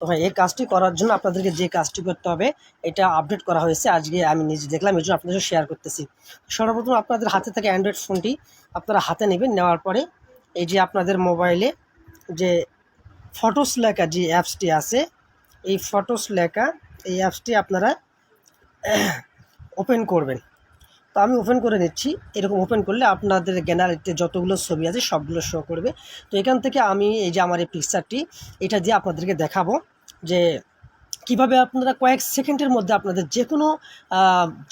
তো ভাই এই কাজটি করার জন্য আপনাদেরকে যে কাজটি করতে হবে, এটা আপডেট করা হয়েছে আজকে, আমি নিজে দেখলাম, এই জন্য আপনাদের শেয়ার করতেছি। সর্বপ্রথম আপনাদের হাতে থেকে অ্যান্ড্রয়েড ফোনটি আপনারা হাতে নেবেন। নেওয়ার পরে এই যে আপনাদের মোবাইলে যে ফটোস লেখা যে অ্যাপসটি আছে, এই ফটোস লেখা এই অ্যাপসটি আপনারা ওপেন করবেন। তো আমি ওপেন করে নিচ্ছি। এরকম ওপেন করলে আপনাদের গ্যালারিতে যতগুলো ছবি আছে সবগুলো শো করবে। তো এখান থেকে আমি এই যে আমার এই পিকচারটি, এটা দিয়ে আপনাদেরকে দেখাবো যে কিভাবে আপনারা কয়েক সেকেন্ডের মধ্যে আপনাদের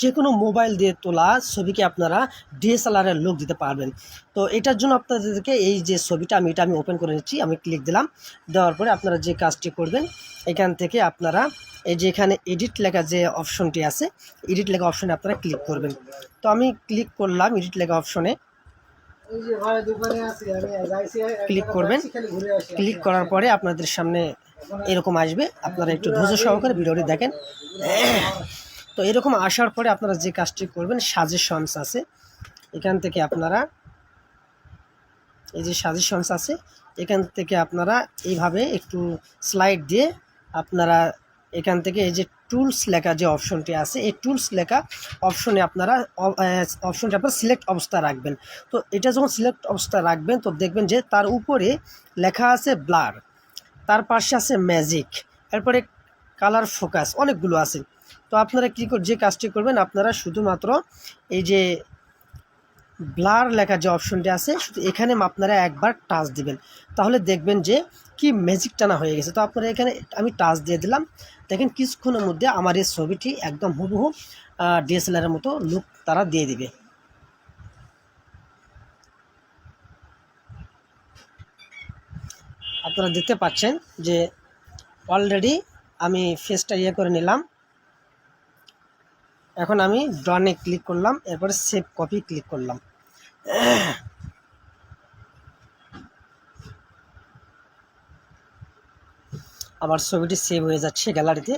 যে কোনো মোবাইল দিয়ে তোলা ছবিকে আপনারা ডিএসএলআরের লুক দিতে পারবেন। তো এটার জন্য আপনাদেরকে এই যে ছবিটা আমি ওপেন করে নিচ্ছি। আমি ক্লিক দিলাম। দেওয়ার পরে আপনারা যে কাজটি করবেন, এখান থেকে আপনারা এই যে এখানে এডিট লেখা যে অপশনটি আছে, এডিট লেখা অপশনে আপনারা ক্লিক করবেন। তো আমি ক্লিক করলাম এডিট লেখা অপশনে। ক্লিক করবেন। ক্লিক করার পরে আপনাদের সামনে এরকম আসবে। আপনারা একটু ধৈর্য সহকারে ভিডিওটি দেখেন। তো এরকম আসার পরে আপনারা যে কাজটি করবেন, সাজেশনস আছে, এখান থেকে আপনারা এই যে সাজেশনস আছে, এখান থেকে আপনারা এইভাবে একটু স্লাইড দিয়ে আপনারা এখান থেকে এই যে টুলস লেখা যে অপশনটি আছে, এই টুলস লেখা অপশনে আপনারা সিলেক্ট অবস্থা রাখবেন। তো এটা যখন সিলেক্ট অবস্থা রাখবেন, তো দেখবেন যে তার উপরে লেখা আছে ব্লার, তার পাশে আছে ম্যাজিক, এরপরে কালার ফোকাস, অনেকগুলো আছে। তো আপনারা যে কাজটি করবেন, আপনারা শুধুমাত্র এই যে ব্লার লেখা যে অপশনটি আছে, শুধু এখানে আপনারা একবার টাচ দিবেন, তাহলে দেখবেন যে কি ম্যাজিক টানা হয়ে গেছে। তো আপনারা এখানে আমি টাচ দিয়ে দিলাম। দেখেন কিছুক্ষণের মধ্যে আমার এই ছবিটি একদম হুবহু ডিএসএলআরের মতো লুক তারা দিয়ে দিবে। আপনারা দেখতে পাচ্ছেন যে অলরেডি আমি ফেসটা করে নিলাম। এখন আমি ডনে ক্লিক করলাম, এরপরে সেভ কপি ক্লিক করলাম। আমার ছবিটি সেভ হয়ে যাচ্ছে গ্যালারিতে।